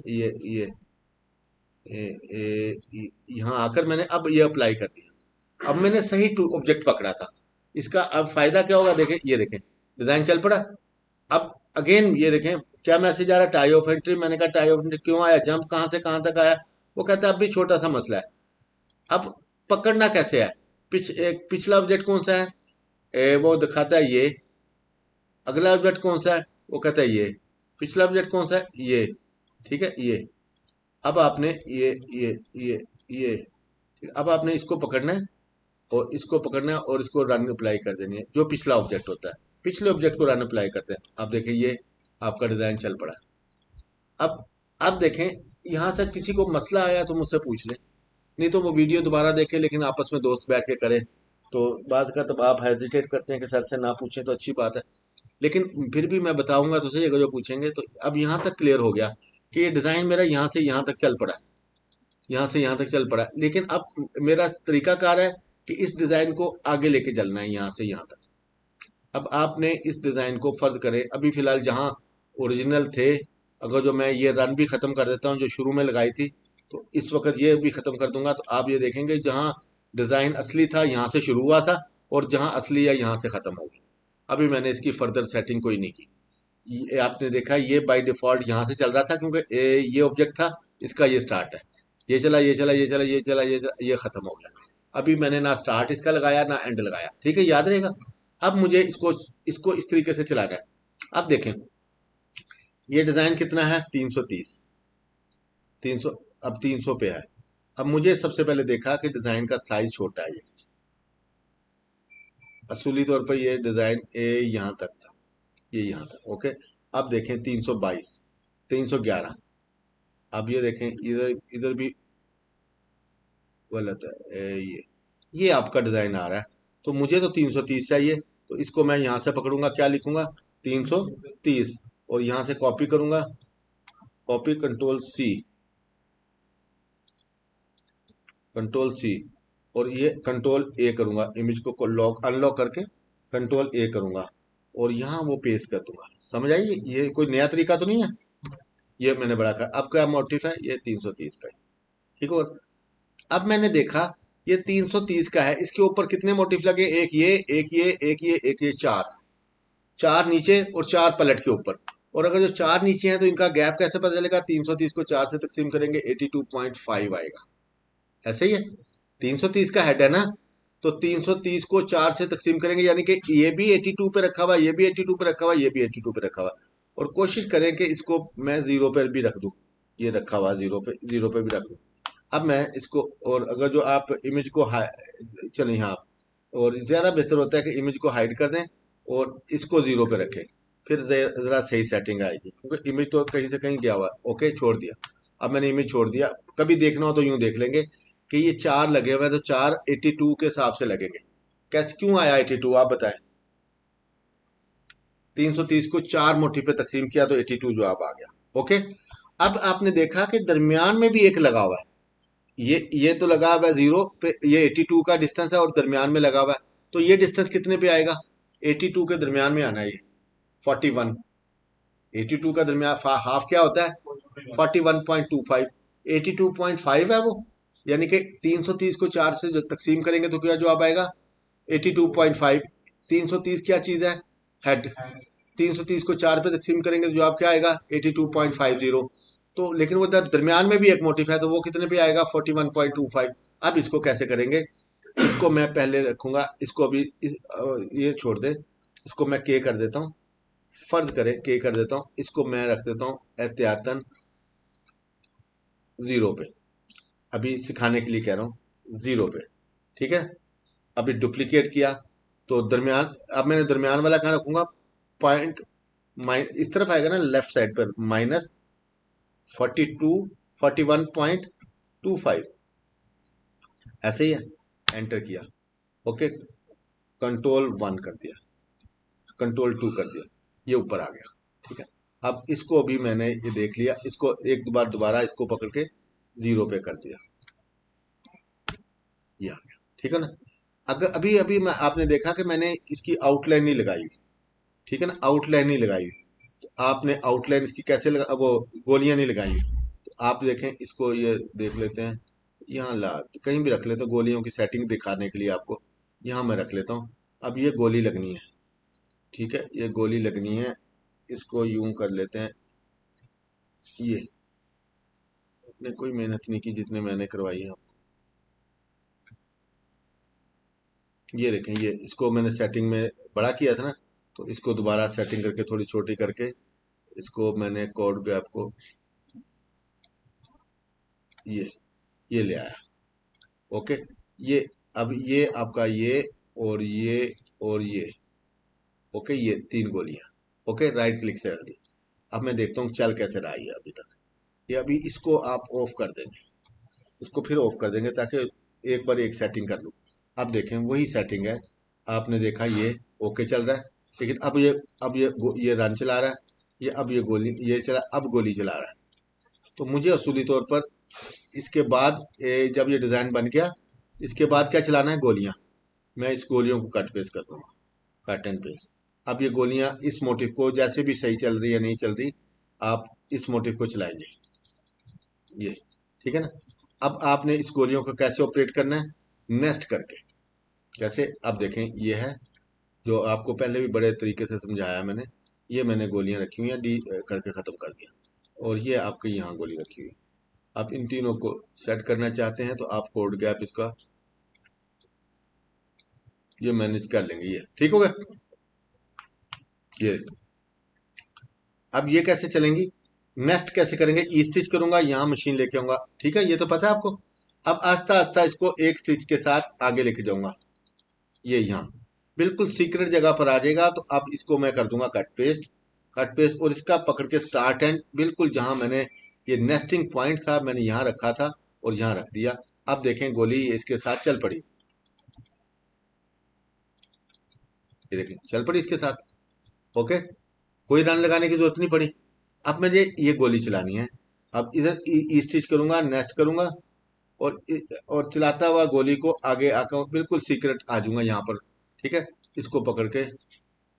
यहाँ आकर मैंने अब ये अप्लाई कर दिया, अब मैंने सही ऑब्जेक्ट पकड़ा था। इसका अब फायदा क्या होगा, देखें ये देखें डिजाइन चल पड़ा। अब अगेन ये देखें क्या मैसेज आ रहा है, टाई ऑफ एंट्री। मैंने कहा टाई ऑफ एंट्री क्यों आया, जंप कहां से कहां तक आया। वो कहता है अब भी छोटा सा मसला है, अब पकड़ना कैसे है। एक पिछला ऑब्जेक्ट कौन सा है, वो दिखाता है ये। अगला ऑब्जेक्ट कौन सा है, वो कहता है ये। पिछला ऑब्जेक्ट कौन सा है, ये। ठीक है ये। अब आपने ये अब आपने इसको पकड़ना है और इसको पकड़ना है और इसको रन अप्लाई कर देनी है, जो पिछला ऑब्जेक्ट होता है। पिछले ऑब्जेक्ट को रन अप्लाई करते हैं, आप देखें ये आपका डिजाइन चल पड़ा। अब अब देखें यहाँ से किसी को मसला आया तो मुझसे पूछ ले, नहीं तो वो वीडियो दोबारा देखे, लेकिन आपस में दोस्त बैठ के करें। तो बात का तब आप हेजिटेट करते हैं कि सर से ना पूछें तो अच्छी बात है, लेकिन फिर भी मैं बताऊंगा तो सही, अगर जो पूछेंगे तो। अब यहाँ तक क्लियर हो गया कि ये डिज़ाइन मेरा यहाँ से यहाँ तक चल पड़ा, यहाँ से यहाँ तक चल पड़ा, लेकिन अब मेरा तरीकाकार है कि इस डिज़ाइन को आगे लेके चलना है यहाँ से यहाँ तक। अब आपने इस डिज़ाइन को फर्ज करें अभी फ़िलहाल जहाँ ओरिजिनल थे, अगर जो मैं ये रन भी ख़त्म कर देता हूँ जो शुरू में लगाई थी, तो इस वक्त ये भी ख़त्म कर दूंगा, तो आप ये देखेंगे जहाँ डिज़ाइन असली था यहाँ से शुरू हुआ था और जहाँ असली है यहाँ से ख़त्म होगी। अभी मैंने इसकी फर्दर सेटिंग कोई नहीं की। ये आपने देखा ये बाय डिफ़ॉल्ट यहाँ से चल रहा था क्योंकि ये ऑब्जेक्ट था, इसका ये स्टार्ट है। ये चला ये चला ये चला ये चला ये चला, ये ख़त्म हो गया। अभी मैंने ना स्टार्ट इसका लगाया ना एंड लगाया, ठीक है याद रहेगा। अब मुझे इसको इसको इस तरीके से चलाना है। अब देखें ये डिज़ाइन कितना है, 330, 300, अब 300 पे है। अब मुझे सबसे पहले देखा कि डिज़ाइन का साइज छोटा है। ये असूली तौर पर ये डिज़ाइन ए यहाँ तक था, ये यहाँ तक ओके। अब देखें 322, 311। अब ये देखें इधर इधर भी गलत है, ये आपका डिज़ाइन आ रहा है। तो मुझे तो 330 चाहिए, तो इसको मैं यहाँ से पकड़ूंगा, क्या लिखूंगा 330, और यहाँ से कॉपी करूंगा, copy control C, control C, और ये कंट्रोल ए करूंगा, इमेज को लॉक अनलॉक करके कंट्रोल ए करूंगा और यहाँ वो पेस्ट कर दूंगा। समझ आई, ये कोई नया तरीका तो नहीं है। ये मैंने बड़ा कर, अब क्या मोटिव है, ये 330 का है, ठीक है। अब मैंने देखा ये 330 का है, इसके ऊपर कितने मोटिफ लगे, एक ये एक ये एक ये एक ये, चार, चार नीचे और चार पलट के ऊपर। और अगर जो चार नीचे हैं तो इनका गैप कैसे पता चलेगा, 330 को चार से तकसीम करेंगे 82.5 आएगा, ऐसे ही है। 330 का हेड है ना, तो 330 को चार से तकसीम करेंगे, यानी कि ये भी 82 पे रखा हुआ, ये भी 82 पे रखा हुआ, ये भी 82 पे रखा हुआ। और कोशिश करें कि इसको मैं जीरो पे भी रख दूं, ये रखा हुआ जीरो पे, जीरो पे भी रख दूं। अब मैं इसको, और अगर जो आप इमेज को चलिए यहाँ, और ज़्यादा बेहतर होता है कि इमेज को हाइड कर दें और इसको जीरो पे रखें, फिर ज़रा सही सेटिंग आएगी, क्योंकि इमेज तो कहीं से कहीं गया हुआ है। ओके छोड़ दिया, अब मैंने इमेज छोड़ दिया। कभी देखना हो तो यूं देख लेंगे कि ये चार लगे हुए हैं, तो चार 82 के हिसाब से लगेंगे। कैसे क्यों आया 82, आप बताएं। 330 को चार मुट्ठी पे तकसीम किया तो 82 जवाब आ गया। ओके, अब आपने देखा कि दरमियान में भी एक लगा हुआ है, ये तो लगा हुआ है जीरो पे, ये 82 का डिस्टेंस है और दरमियान में लगा हुआ है। तो ये डिस्टेंस कितने पे आएगा, 82 के दरमियान में आना है ये 41। 82 का दरमियान हाफ क्या होता है, 41.25, 82.5 है वो, यानी कि 330 को चार से जब तकसीम करेंगे तो क्या जवाब आएगा, 82.5। 330 क्या चीज़ है, हेड। 330 को चार पे तकसीम करेंगे तो जवाब क्या आएगा, 82.50। तो लेकिन वो दरमियान में भी एक मोटिफ है, तो वो कितने पे आएगा, 41.25। अब इसको कैसे करेंगे, इसको मैं पहले रखूंगा, इसको अभी ये छोड़ दे, इसको मैं के कर देता हूँ, फर्ज करें के कर देता हूँ, इसको मैं रख देता हूँ एहतियातन जीरो पे, अभी सिखाने के लिए कह रहा हूँ जीरो पे, ठीक है। अभी डुप्लीकेट किया तो दरमियान, अब मैंने दरमियान वाला कहाँ रखूंगा, पॉइंट इस तरफ आएगा ना लेफ्ट साइड पर, -42 41.25, ऐसे ही है। एंटर किया, ओके, कंट्रोल 1 कर दिया, कंट्रोल 2 कर दिया, ये ऊपर आ गया। ठीक है, अब इसको भी मैंने ये देख लिया, इसको एक बार दोबारा इसको पकड़ के 0 पे कर दिया, ये आ गया। ठीक है ना। अगर अभी अभी मैं आपने देखा कि मैंने इसकी आउटलाइन नहीं लगाई हुई, ठीक है ना, आउटलाइन नहीं लगाई हुई। तो आपने आउटलाइन इसकी कैसे लगा, वो गोलियां नहीं लगाई हुई। तो आप देखें इसको, ये देख लेते हैं, यहाँ ला कहीं भी रख लेते हैं, गोलियों की सेटिंग दिखाने के लिए आपको। यहाँ मैं रख लेता हूँ। अब ये गोली लगनी है, ठीक है, ये गोली लगनी है। इसको यूं कर लेते हैं। ये आपने कोई मेहनत नहीं की जितने मैंने करवाई है। ये देखें, ये इसको मैंने सेटिंग में बड़ा किया था ना, तो इसको दोबारा सेटिंग करके थोड़ी छोटी करके इसको मैंने कोड पे आपको ये ले आया। ओके, ये अब ये आपका ये और ये और ये, ओके, ये 3 गोलियां, ओके, राइट क्लिक से रख दी। अब मैं देखता हूँ चल कैसे रहा है ये अभी तक। ये अभी इसको आप ऑफ कर देंगे, इसको फिर ऑफ कर देंगे ताकि एक बार एक सेटिंग कर लूँ। अब देखें वही सेटिंग है, आपने देखा ये ओके चल रहा है। लेकिन अब ये रन चला रहा है, ये अब ये गोली ये चला, अब गोली चला रहा है। तो मुझे असूली तौर पर इसके बाद जब ये डिज़ाइन बन गया, इसके बाद क्या चलाना है, गोलियां। मैं इस गोलियों को कट पेस्ट कर दूंगा, कट एंड पेस्ट। अब ये गोलियां इस मोटिव को जैसे भी सही चल रही है नहीं चल रही, आप इस मोटिव को चलाएंगे, ये, ठीक है ना। अब आपने इस गोलियों को कैसे ऑपरेट करना है, नेस्ट करके। कैसे, अब देखें, ये है जो आपको पहले भी बड़े तरीके से समझाया मैंने। ये मैंने गोलियां रखी हुई हैं, डी करके ख़त्म कर दिया। और ये आपके यहाँ गोली रखी हुई है। आप इन तीनों को सेट करना चाहते हैं तो आप कोड गैप इसका ये मैनेज कर लेंगे, ये ठीक हो गया। ये अब ये कैसे चलेंगी, नेक्स्ट कैसे करेंगे, ई स्टिच करूंगा, यहाँ मशीन लेके आऊंगा, ठीक है, ये तो पता है आपको। अब आस्ता आस्ता इसको एक स्टिच के साथ आगे लेके जाऊंगा। ये यहाँ बिल्कुल सीक्रेट जगह पर आ जाएगा। तो अब इसको मैं कर दूंगा कट पेस्ट, कट पेस्ट, और इसका पकड़ के स्टार्ट एंड बिल्कुल जहां मैंने ये नेस्टिंग पॉइंट था मैंने यहाँ रखा था और यहाँ रख दिया। अब देखें गोली इसके साथ चल पड़ी, ये देखें चल पड़ी इसके साथ, ओके, कोई रन लगाने की जरूरत नहीं पड़ी। अब मुझे ये गोली चलानी है। अब इधर ई स्टिच करूंगा, नेस्ट करूंगा, और और चलाता हुआ गोली को आगे आकर बिल्कुल सीक्रेट आ जाऊंगा यहाँ पर, ठीक है। इसको पकड़ के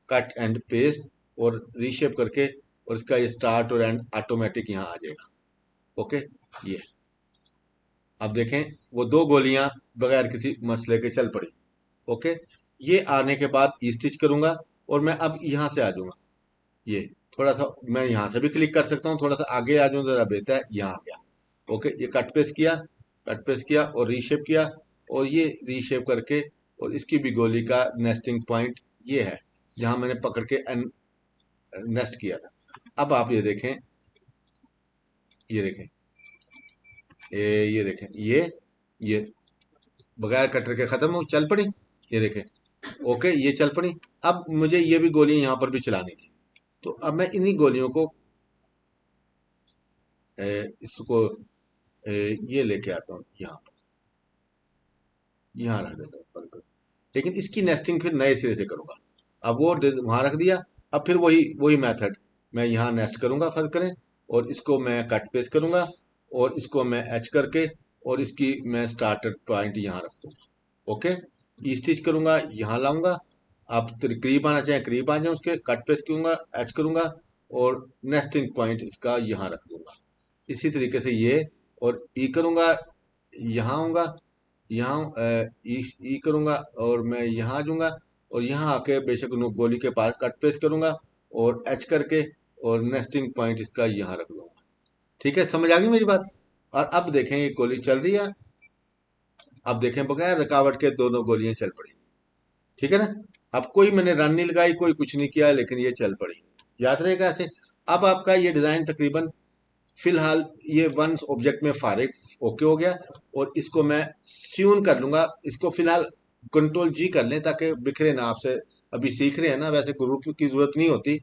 कट एंड पेस्ट और रीशेप करके, और इसका ये स्टार्ट और एंड ऑटोमेटिक यहाँ आ जाएगा, ओके। ये अब देखें वो 2 गोलियां बगैर किसी मसले के चल पड़ी, ओके। ये आने के बाद ई स्टिच करूंगा और मैं अब यहाँ से आ जाऊंगा। ये थोड़ा सा मैं यहाँ से भी क्लिक कर सकता हूँ, थोड़ा सा आगे आ जाऊँ जरा बेहतर है, यहाँ आ गया, ओके। ये कट पेस्ट किया, कट पेस्ट किया और रीशेप किया, और ये रीशेप करके, और इसकी भी गोली का नेस्टिंग पॉइंट ये है जहां मैंने पकड़ के नेस्ट किया था। अब आप ये देखें, ये देखें, ये बगैर कटर के खत्म हो चल पड़ी, ये देखें, ओके, ये चल पड़ी। अब मुझे ये भी गोलियां यहाँ पर भी चलानी थी, तो अब मैं इन्हीं गोलियों को इसको ये लेके आता हूँ यहाँ पर, यहाँ रख देता हूँ फर्क। लेकिन इसकी नेस्टिंग फिर नए सिरे से करूंगा। अब वो वहां रख दिया, अब फिर वही वही मेथड मैं यहाँ नेस्ट करूंगा, फर्क करें, और इसको मैं कट पेस्ट करूंगा, और इसको मैं एच करके, और इसकी मैं स्टार्टर पॉइंट यहाँ रख दूंगा, ओके। ई स्टिच करूंगा, यहाँ लाऊंगा, आप करीब आना चाहें करीब आ जाए, उसके कट पेस्ट करूंगा, एच करूंगा, और नेस्टिंग पॉइंट इसका यहाँ रख दूंगा। इसी तरीके से ये, और ई करूंगा, यहाँ आऊंगा, यहाँ ई करूंगा, और मैं यहाँ आ जाऊंगा, और यहाँ आके बेशक गोली के पास कट पेस्ट करूंगा, और एच करके, और नेस्टिंग पॉइंट इसका यहाँ रख दूंगा। ठीक है, समझ आ गई मेरी बात। और अब देखें ये गोली चल रही है, अब देखें बगैर रुकावट के दोनों गोलियां चल पड़ी, ठीक है ना। अब कोई मैंने रन नहीं लगाई, कोई कुछ नहीं किया, लेकिन ये चल पड़ी, याद रहेगा ऐसे। अब आपका ये डिजाइन तकरीबन फिलहाल ये वन ऑब्जेक्ट में फारिग ओके हो गया, और इसको मैं स्यून कर लूंगा। इसको फिलहाल कंट्रोल जी कर लें ताकि बिखरे ना, आपसे अभी सीख रहे हैं ना, वैसे ग्रुप की जरूरत नहीं होती।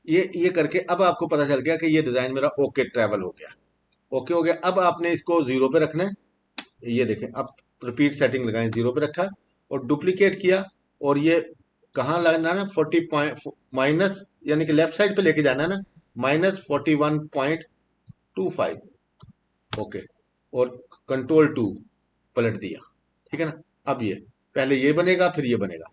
ये करके अब आपको पता चल गया कि ये डिजाइन मेरा ओके ट्रैवल हो गया। ओके हो गया। अब आपने इसको जीरो पे रखना है। ये देखें, अब रिपीट सेटिंग लगाएं, जीरो पे रखा और डुप्लीकेट किया। और ये कहाँ लगाना है ना, 40 यानी कि लेफ्ट साइड पे लेके जाना है ना, -41.25। ओके। और कंट्रोल 2 पलट दिया। ठीक है ना। अब ये पहले ये बनेगा फिर ये बनेगा।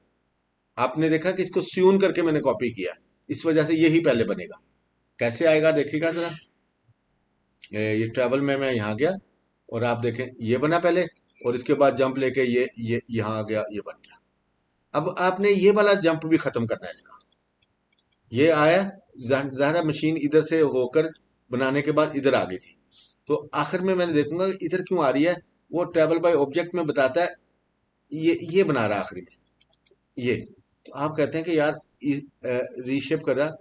आपने देखा कि इसको स्यून करके मैंने कॉपी किया, इस वजह से यही पहले बनेगा। कैसे आएगा देखिएगा जरा। ये ट्रैवल में मैं यहाँ गया और आप देखें ये बना पहले, और इसके बाद जंप लेके ये यहाँ आ गया, ये बन गया। अब आपने ये वाला जंप भी खत्म करना है इसका। ये आया, ज़ाहिर है मशीन इधर से होकर बनाने के बाद इधर आ गई थी, तो आखिर में मैंने देखूंगा कि इधर क्यों आ रही है। वो ट्रैवल बाय ऑब्जेक्ट में बताता है ये बना रहा है आखिरी में ये। तो आप कहते हैं कि यार रीशेप कर रहा,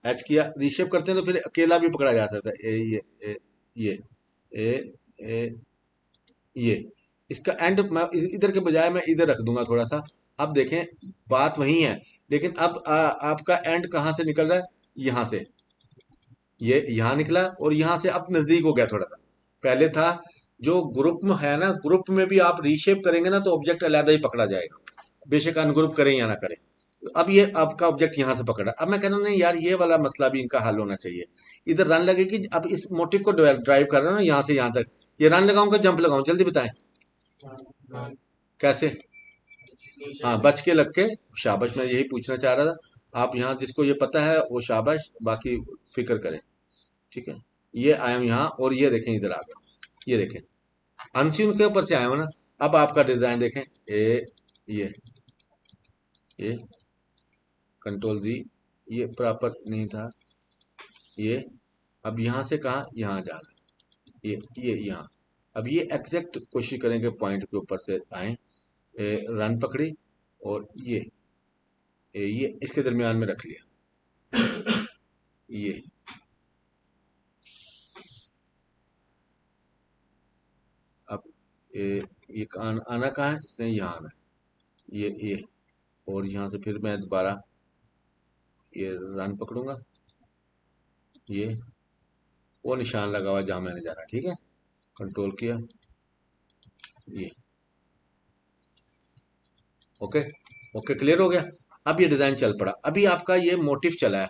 एच किया, रीशेप करते हैं तो फिर अकेला भी पकड़ा जा सकता है। ये ए, ए, ये इसका एंड मैं इधर के बजाय मैं इधर रख दूंगा थोड़ा सा। अब देखें बात वही है, लेकिन अब आपका एंड कहाँ से निकल रहा है, यहाँ से। ये यहाँ निकला और यहाँ से अब नजदीक हो गया थोड़ा सा। पहले था जो ग्रुप में है ना, ग्रुप में भी आप रीशेप करेंगे ना तो ऑब्जेक्ट अलग ही पकड़ा जाएगा, बेशक अनग्रुप करें या ना करें। अब ये आपका ऑब्जेक्ट यहाँ से पकड़ा। अब मैं कह रहा हूँ नहीं यार, ये वाला मसला भी इनका हल होना चाहिए। इधर रन लगेगी, अब इस मोटिव को ड्राइव कर रहा हूँ ना यहाँ से यहाँ तक। ये रन लगाऊंगा जंप लगाऊं, जल्दी बताएं कैसे। हाँ, बच के लग के। शाबाश, मैं यही पूछना चाह रहा था। आप यहाँ जिसको ये पता है वो शाबाश, बाकी फिक्र करें। ठीक है। ये आया हूँ यहाँ और ये देखें इधर आ गया। ये देखें अनस्यून के ऊपर से आया हूँ ना। अब आपका डिजाइन देखें, ये ये कंट्रोल 0, ये प्रॉपर नहीं था ये। अब यहाँ से कहा यहाँ जा रहा, ये यहाँ। अब ये एग्जैक्ट कोशिश करेंगे पॉइंट के ऊपर से आए। रन पकड़ी और ये इसके दरमियान में रख लिया। ये अब ये आना कहाँ है, इसने यहाँ आना है। ये और यहाँ से फिर मैं दोबारा ये रन पकड़ूंगा। ये वो निशान लगा हुआ जहाँ मैंने जाना। ठीक है, कंट्रोल किया ये। ओके। ओके, क्लियर हो गया। अब ये डिजाइन चल पड़ा। अभी आपका ये मोटिव चला है,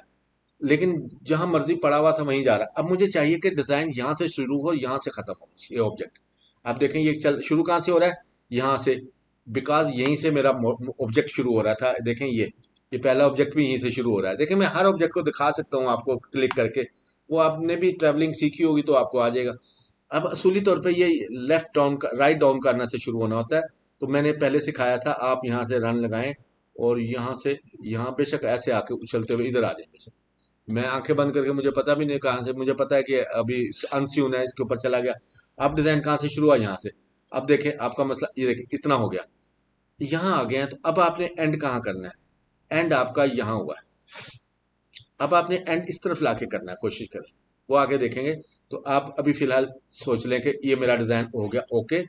लेकिन जहां मर्जी पड़ा हुआ था वहीं जा रहा है। अब मुझे चाहिए कि डिजाइन यहाँ से शुरू हो, यहाँ से खत्म हो ये ऑब्जेक्ट। आप देखें ये चल शुरू कहाँ से हो रहा है, यहाँ से। बिकॉज यहीं से मेरा ऑब्जेक्ट शुरू हो रहा था। देखें ये पहला ऑब्जेक्ट भी यहीं से शुरू हो रहा है। देखें मैं हर ऑब्जेक्ट को दिखा सकता हूँ आपको क्लिक करके, वो आपने भी ट्रैवलिंग सीखी होगी तो आपको आ जाएगा। अब असूली तौर पे ये लेफ्ट डाउन राइट डाउन करना से शुरू होना होता है। तो मैंने पहले सिखाया था, आप यहाँ से रन लगाएं और यहाँ से यहाँ बेशक ऐसे आके उछलते हुए इधर आ जाए बेशक। मैं आंखें बंद करके, मुझे पता भी नहीं कहाँ से, मुझे पता है कि अभी अनस्यून है, इसके ऊपर चला गया। अब डिजाइन कहाँ से शुरू हुआ, यहाँ से। अब देखें आपका मतलब ये देखें इतना हो गया, यहाँ आ गए हैं। तो अब आपने एंड कहाँ करना है, एंड आपका यहाँ हुआ है। अब आपने एंड इस तरफ लाके करना है, कोशिश करें, वो आगे देखेंगे। तो आप अभी फिलहाल सोच लें कि ये मेरा डिजाइन हो गया ओके।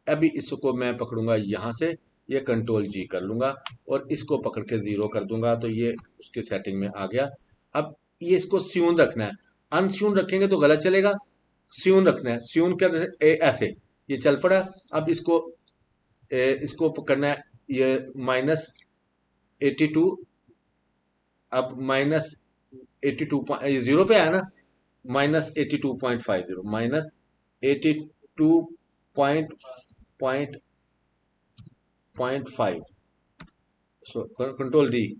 अभी इसको मैं पकड़ूंगा यहाँ से, ये कंट्रोल 0 कर लूंगा और इसको पकड़ के 0 कर दूंगा, तो ये उसके सेटिंग में आ गया। अब ये इसको स्यून रखना है, अनस्यून रखेंगे तो गलत चलेगा। स्यून रखना है, स्यून कर ऐसे ये चल पड़ा। अब इसको पकड़ना है, ये -82। अब -82 जीरो पे आया ना, -82.50, -82.5। So control D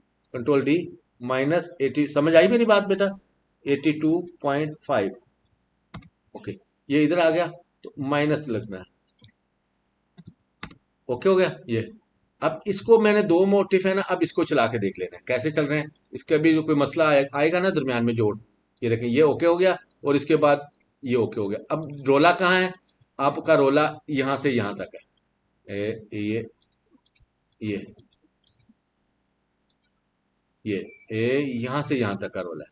-80। समझ आई मेरी बात बेटा, 82.5। ओके, ये इधर आ गया तो माइनस लगना है। ओके हो गया ये। अब इसको मैंने दो मोटिफ है ना, अब इसको चला के देख लेना है कैसे चल रहे हैं। इसका भी जो कोई मसला आएगा ना दरमियान में जोड़, ये देखें ये ओके हो गया और इसके बाद ये ओके हो गया। अब रोला कहाँ है, आपका रोला यहाँ से यहाँ तक है। ये ये यहाँ से यहाँ तक का रोला है।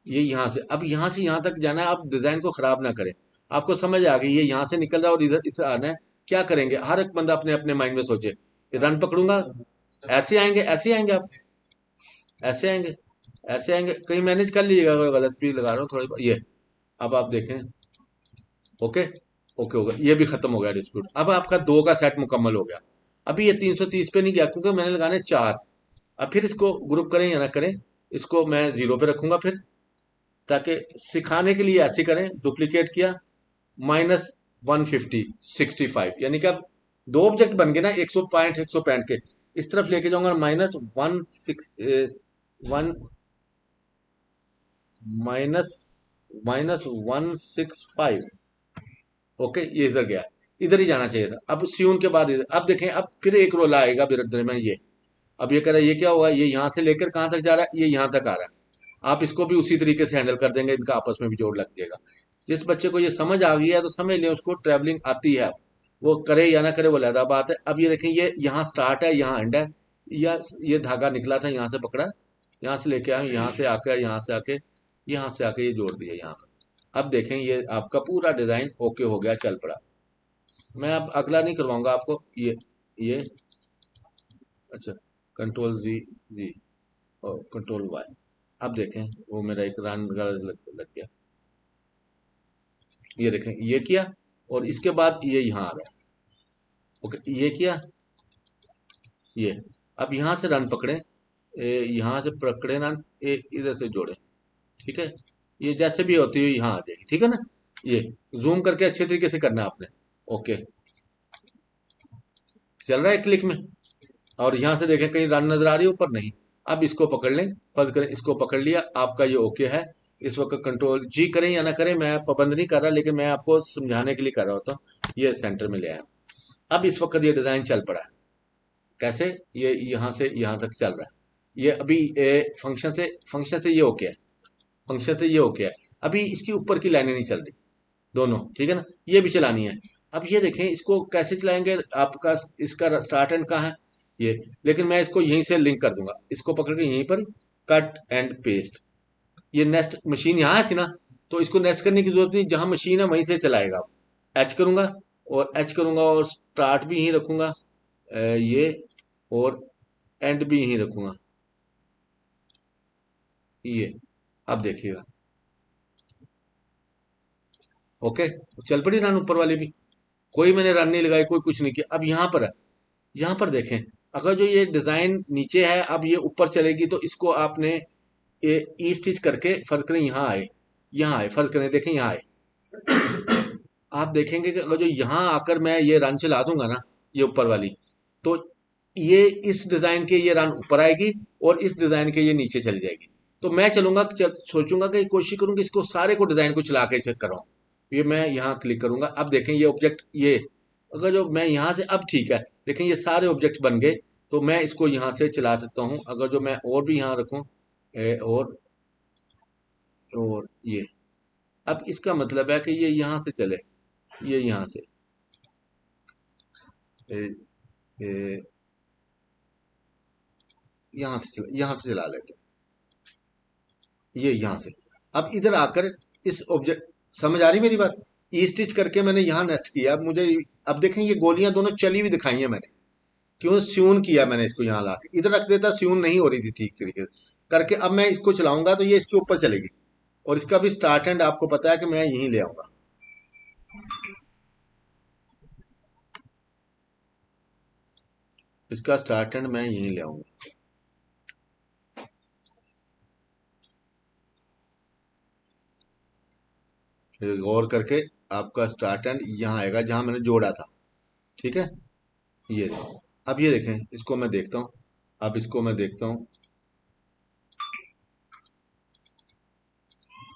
ये यहाँ से, अब यहाँ से यहाँ तक जाना है। आप डिजाइन को खराब ना करें। आपको समझ आ गई, ये यहाँ से निकल रहा है और इधर इसे आना है। क्या करेंगे, हर एक बंदा अपने अपने माइंड में सोचे। रन पकड़ूंगा, ऐसे आएंगे, ऐसे आएंगे, आप ऐसे आएंगे। ऐसे आएंगे, कहीं मैनेज कर लीजिएगा अगर गलत भी लगा रहा हूँ थोड़ी ये। अब आप देखें, ओके, ओके हो गया, ये भी खत्म हो गया डिस्प्यूट। अब आपका दो का सेट मुकम्मल हो गया। अभी ये 330 पे नहीं गया क्योंकि मैंने लगाने चार। अब फिर इसको ग्रुप करें या ना करें, इसको मैं जीरो पे रखूंगा फिर, ताकि सिखाने के लिए ऐसे करें। डुप्लीकेट किया, -150 65, यानी कि अब दो ऑब्जेक्ट बन गए ना, 165 के। इस तरफ लेके जाऊंगा वन माइनस -165। ओके, ये इधर गया, इधर ही जाना चाहिए था। अब स्यून के बाद इधर, अब देखें, अब फिर एक रोला आएगा बिरदर में ये। अब ये कह रहा है ये क्या हुआ, ये यहाँ से लेकर कहाँ तक जा रहा है, ये यहाँ तक आ रहा है। आप इसको भी उसी तरीके से हैंडल कर देंगे, इनका आपस में भी जोड़ लग जाएगा। जिस बच्चे को ये समझ आ गई है तो समझ लें उसको ट्रैवलिंग आती है। वो करे या ना करे वो अलग बात है। अब ये देखें, ये यहाँ स्टार्ट है, यहाँ एंड है। या ये धागा निकला था, यहाँ से पकड़ा, यहाँ से लेके आया, यहाँ से आकर, यहाँ से आके ये जोड़ दिया यहाँ पर। अब देखें ये आपका पूरा डिजाइन ओके हो गया, चल पड़ा। मैं अब अगला नहीं करवाऊंगा आपको, ये अच्छा, कंट्रोल जी, जी, और कंट्रोल वाई। अब देखें, वो मेरा एक रन लग गया। ये देखें, ये किया, और इसके बाद ये यहाँ आ रहा है। ओके, ये किया, ये। अब यहाँ से रन पकड़े, यहाँ से पकड़े रन, इधर से जोड़े। ठीक है, ये जैसे भी होती है यहाँ आ जाएगी, ठीक है ना। ये जूम करके अच्छे तरीके से करना है आपने। ओके, चल रहा है क्लिक में। और यहाँ से देखें कहीं रन नजर आ रही है ऊपर, नहीं। अब इसको पकड़ लें, फर्ज करें इसको पकड़ लिया, आपका ये ओके है। इस वक्त कंट्रोल जी करें या ना करें, मैं पाबंद नहीं कर रहा, लेकिन मैं आपको समझाने के लिए कर रहा होता हूँ। ये सेंटर में ले आया। अब इस वक्त ये डिजाइन चल पड़ा है। कैसे, ये यहाँ से यहाँ तक चल रहा है। ये अभी फंक्शन से ये ओके है, फंक्शन से ये ओके है। अभी इसकी ऊपर की लाइनें नहीं चल रही दोनों, ठीक है ना। ये भी चलानी है। अब ये देखें, इसको कैसे चलाएंगे, आपका इसका स्टार्ट एंड कहाँ है, ये। लेकिन मैं इसको यहीं से लिंक कर दूंगा, इसको पकड़ के यहीं पर कट एंड पेस्ट। ये नेक्स्ट मशीन यहाँ थी ना, तो इसको नेक्स्ट करने की जरूरत नहीं, जहां मशीन है वहीं से चलाएगा। एच करूंगा, और एच करूंगा, और स्टार्ट भी यहीं रखूंगा, ये, और एंड भी यहीं रखूंगा, ये। अब देखिएगा, ओके, चल पड़ी रन ऊपर वाली भी। कोई मैंने रन नहीं लगाई, कोई कुछ नहीं किया। अब यहाँ पर है, यहाँ पर देखें, अगर जो ये डिजाइन नीचे है, अब ये ऊपर चलेगी, तो इसको आपने ये ई स्टिच करके फर्ज करें यहाँ आए, यहाँ आए, फर्ज करें, देखें यहाँ आए। आप देखेंगे कि अगर जो यहाँ आकर मैं ये रन चला दूंगा ना, ये ऊपर वाली, तो ये इस डिजाइन के ये रन ऊपर आएगी, और इस डिजाइन के ये नीचे चली जाएगी। तो मैं चलूंगा, सोचूंगा कि कोशिश करूंगा इसको सारे को डिजाइन को चला के चेक कराऊं। ये मैं यहाँ क्लिक करूंगा, अब देखें ये ऑब्जेक्ट, ये अगर जो मैं यहाँ से, अब ठीक है, देखें ये सारे ऑब्जेक्ट बन गए। तो मैं इसको यहाँ से चला सकता हूँ, अगर जो मैं और भी यहाँ रखूँ, और ये। अब इसका मतलब है कि ये यहाँ से चले, ये यहाँ से, ए, ए, यहाँ से चला लेते हैं, ये यहाँ से। अब इधर आकर इस ऑब्जेक्ट, समझ आ रही मेरी बात। ई स्टिच करके मैंने यहाँ नेस्ट किया, अब मुझे, अब देखें ये गोलियां दोनों चली हुई दिखाई हैं मैंने, क्यों स्यून किया मैंने इसको, यहाँ ला के इधर रख देता, स्यून नहीं हो रही थी ठीक तरीके से करके। अब मैं इसको चलाऊंगा तो ये इसके ऊपर चलेगी, और इसका भी स्टार्ट एंड आपको पता है कि मैं यहीं ले आऊंगा। इसका स्टार्ट एंड मैं यहीं ले आऊंगा। फिर गौर करके, आपका स्टार्ट एंड यहाँ आएगा जहां मैंने जोड़ा था, ठीक है। ये अब ये देखें, इसको मैं देखता हूँ, अब इसको मैं देखता हूँ,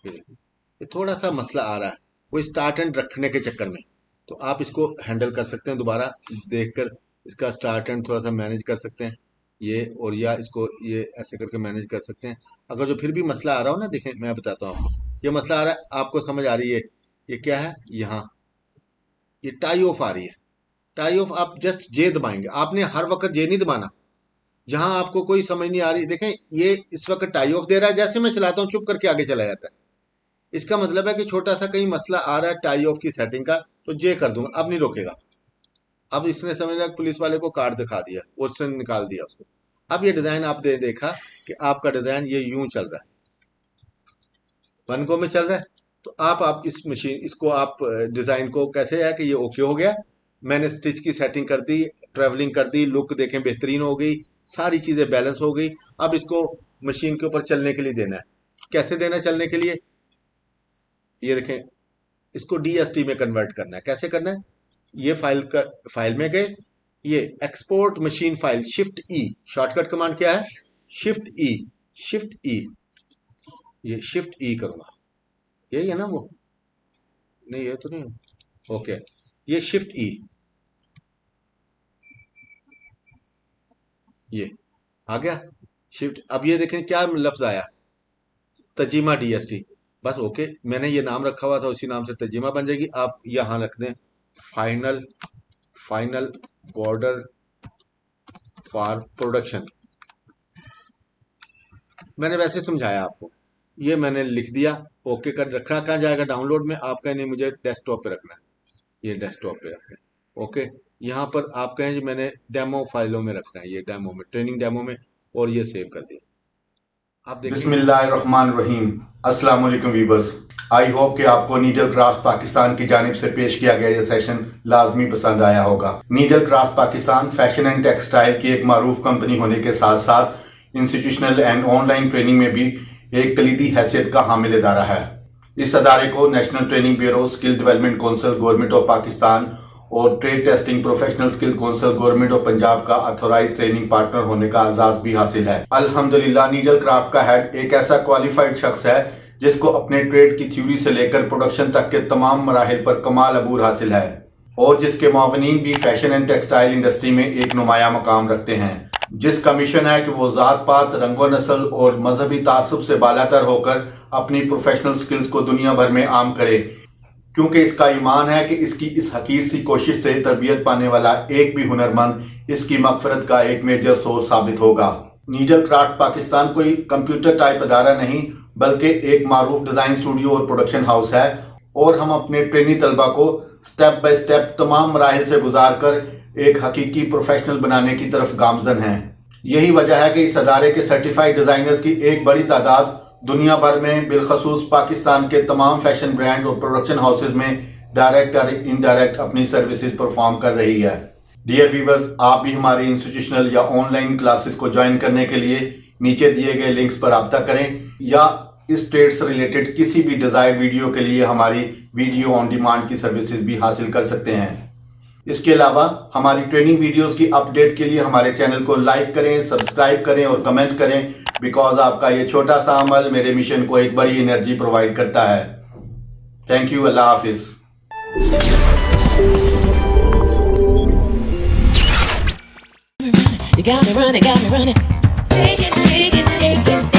ये थोड़ा सा मसला आ रहा है, वो स्टार्ट एंड रखने के चक्कर में। तो आप इसको हैंडल कर सकते हैं, दोबारा देखकर इसका स्टार्ट एंड थोड़ा सा मैनेज कर सकते हैं, ये, और या इसको ये ऐसे करके मैनेज कर सकते हैं। अगर जो फिर भी मसला आ रहा हो ना, देखें मैं बताता हूँ आपको, ये मसला आ रहा है, आपको समझ आ रही है, ये क्या है, यहाँ ये टाई ऑफ आ रही है। टाई ऑफ आप जस्ट जे दबाएंगे, आपने हर वक्त जे नहीं दबाना। जहां आपको कोई समझ नहीं आ रही, देखें ये इस वक्त टाई ऑफ दे रहा है, जैसे मैं चलाता हूँ चुप करके आगे चला जाता है। इसका मतलब है कि छोटा सा कहीं मसला आ रहा है टाई ऑफ की सेटिंग का, तो जे कर दूंगा, अब नहीं रोकेगा। अब इसने समझ लिया, पुलिस वाले को कार्ड दिखा दिया, और उसने निकाल दिया उसको। अब ये डिजाइन आप देखा, कि आपका डिज़ाइन ये यूं चल रहा है, 1 गो में चल रहा है, तो आप इस मशीन इसको आप डिज़ाइन को कैसे है कि ये ओके हो गया, मैंने स्टिच की सेटिंग कर दी, ट्रैवलिंग कर दी, लुक देखें बेहतरीन हो गई, सारी चीज़ें बैलेंस हो गई। अब इसको मशीन के ऊपर चलने के लिए देना है। कैसे देना है चलने के लिए, ये देखें, इसको DST में कन्वर्ट करना है। कैसे करना है, ये फाइल में गए, ये एक्सपोर्ट मशीन फाइल, शिफ्ट ई, शॉर्टकट कमांड क्या है, शिफ्ट ई, शिफ्ट ई, ये शिफ्ट ई करूंगा, यही है ना वो, नहीं ये तो नहीं, ओके, ये शिफ्ट ई, ये आ गया शिफ्ट। अब ये देखें क्या लफ्ज आया, तजीमा DST, बस ओके, मैंने ये नाम रखा हुआ था उसी नाम से तजीमा बन जाएगी। आप यहाँ रख दें फाइनल बॉर्डर फॉर प्रोडक्शन, मैंने वैसे समझाया आपको, ये मैंने लिख दिया, ओके कर रखना। कहाँ जाएगा, डाउनलोड में, आप कहें नहीं मुझे डेस्कटॉप पे रखना है, ये डेस्कटॉप पे रखना है, ओके। यहाँ पर आप कहें जी मैंने डेमो फाइलों में रखना है, ये डेमो में, ट्रेनिंग डेमो में, और ये सेव कर दिया। आप देखिए, बिस्मिल्लाहिर्रहमानिर्रहीम, अस्सलाम वालेकुम वीवर्स। आई होप कि आपको नीडल क्राफ्ट पाकिस्तान की जानिब से पेश किया गया ये सेशन लाजमी पसंद आया होगा। Needle craft Pakistan fashion and textile की एक मारूफ कंपनी होने के साथ साथ इंस्टीट्यूशनल एंड ऑनलाइन ट्रेनिंग में भी एक कलीदी हैसियत का हामिल इदारा है। इस अदारे को national training bureau, skill development council government of Pakistan और trade testing professional skill council government of Punjab का अथोराइज ट्रेनिंग पार्टनर होने का एजाज भी हासिल है। अल्हम्दुलिल्लाह, नीडल क्राफ्ट का हेड एक ऐसा क्वालिफाइड शख्स है जिसको अपने ट्रेड की थ्योरी से लेकर प्रोडक्शन तक के तमाम मराहिल पर कमाल अबूर हासिल है और जिसके मुआवनीन भी फैशन एंड टेक्सटाइल इंडस्ट्री में एक नुमाया मकाम रखते हैं, जिसका मिशन है कि वो जात पात, रंगो नस्ल और मजहबी तासुब से बालातर होकर अपनी प्रोफेशनल स्किल्स को दुनिया भर में आम करे, क्योंकि इसका ईमान है कि इसकी इस हकीर सी कोशिश से तरबियत पाने वाला एक भी हुनरमंद इसकी मगफरत का एक मेजर सोर्स साबित होगा। नीडल क्राफ्ट पाकिस्तान कोई कंप्यूटर टाइप अदारा नहीं बल्कि एक मारूफ डिज़ाइन स्टूडियो और प्रोडक्शन हाउस है और हम अपने ट्रेनी तलबा को स्टेप बाय स्टेप तमाम मराहिल से गुजार कर एक हकीकी प्रोफेशनल बनाने की तरफ गामजन हैं। यही वजह है कि इस अदारे के सर्टिफाइड डिज़ाइनर्स की एक बड़ी तादाद दुनिया भर में बिलखसूस पाकिस्तान के तमाम फैशन ब्रांड और प्रोडक्शन हाउसेज में डायरेक्ट और इनडायरेक्ट अपनी सर्विसेज परफॉर्म कर रही है। डियर व्यूवर्स, आप भी हमारी इंस्टीट्यूशनल या ऑनलाइन क्लासेस को ज्वाइन करने के लिए नीचे दिए गए लिंक्स पर रब्ता करें या इस ट्रेड से रिलेटेड किसी भी डिजायर्ड वीडियो के लिए हमारी वीडियो ऑन डिमांड की सर्विसेज भी हासिल कर सकते हैं। इसके अलावा हमारी ट्रेनिंग वीडियोस की अपडेट के लिए हमारे चैनल को लाइक करें, सब्सक्राइब करें और कमेंट करें, बिकॉज आपका ये छोटा सा अमल मेरे मिशन को एक बड़ी एनर्जी प्रोवाइड करता है। Thank you, Allah Hafiz. You got me running, shake it, shake it, shake it.